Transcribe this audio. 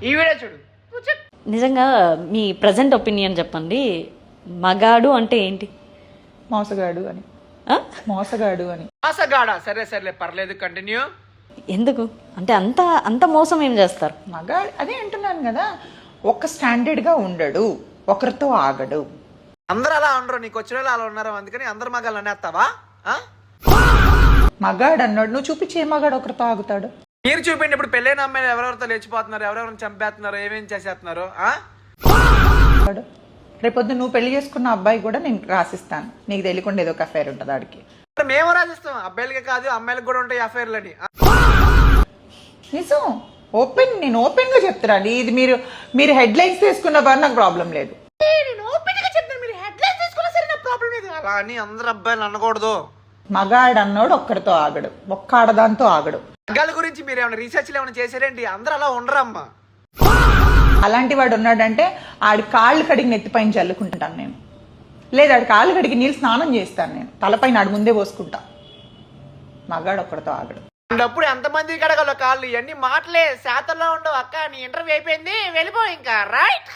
ఈ వీడియో చూడు. నిజంగా మీ ప్రజెంట్ ఒపీనియన్ చెప్పండి, మగాడు అంటే ఏంటి? మోసగాడు అని. ఆ? మోసగాడు అని. మోసగాడా? సరే సరేలే, పర్లేదు, కంటిన్యూ. ఎందుకు అంటే అంత అంత మోసం ఏం చేస్తారు? మగాడు అదే అంటున్నాను కదా, ఒక స్టాండర్డ్ గా ఉండడు, ఒకరితో ఆగడు. అందరూ అలా ఉండరు, నీకు వచ్చిన వాళ్ళు అలా ఉన్నారు, అందుకని అందరు మగాళ్ళు అనేస్తావా? మగాడు అన్నాడు, నువ్వు చూపించే మగాడు ఒకరితో ఆగుతాడు. మీరు చూపిండి, ఇప్పుడు పెళ్ళైన అమ్మాయిలు ఎవరెవరితో లేచిపోతున్నారు, ఎవరెవరిని చంపేస్తున్నారు, ఏమేం చేసేస్తున్నారు. రేపొద్దు నువ్వు పెళ్లి చేసుకున్న అబ్బాయి కూడా నేను రాసిస్తాను, నీకు తెలియకుండా ఏదో ఒక అఫైర్ ఉంటుంది ఆడికి. మేము రాసిస్తాం, అబ్బాయిలకి కాదు అమ్మాయిలకు కూడా ఉంటాయి అఫైర్లని. నిజం, నేను ఓపెన్ గా చెప్తున్నాను. ఇది మీరు హెడ్ లైన్స్ తీసుకున్న బాగా నాకు ప్రాబ్లం లేదు. నేను ఓపెన్ గా చెప్తాను, మీరు హెడ్ లైన్స్ తీసుకున్నా సరే నాకు ప్రాబ్లం లేదు. అలా అని అందరు అబ్బాయిలు అనకూడదు. మగాడు అన్నోడు ఒక్కడితో ఆగడు, ఒక్క ఆడదాంతో ఆగడు. మగాళ్ళ గురించి మీరు ఏమైనా రీసెర్చ్లు ఏమైనా చేశారేంటి? అందరూ అలా ఉండరమ్మా. అలాంటి వాడు ఉన్నాడంటే ఆడి కాళ్ళు కడిగి నెత్తిపైన చల్లుకుంటాను నేను, లేదా ఆడి కాళ్ళు కడిగి నీళ్ళు స్నానం చేస్తాను నేను, తలపైన ఆడి ముందే పోసుకుంటా. మగాడు ఒక్కడితో ఆగడు. అప్పుడు ఎంతమంది కడగల కాళ్ళు, ఇవన్నీ మాటలే, శాతంలో ఉండవు. అక్క నీ ఇంటర్వ్యూ అయిపోయింది, వెళ్ళిపో ఇంకా, రైట్.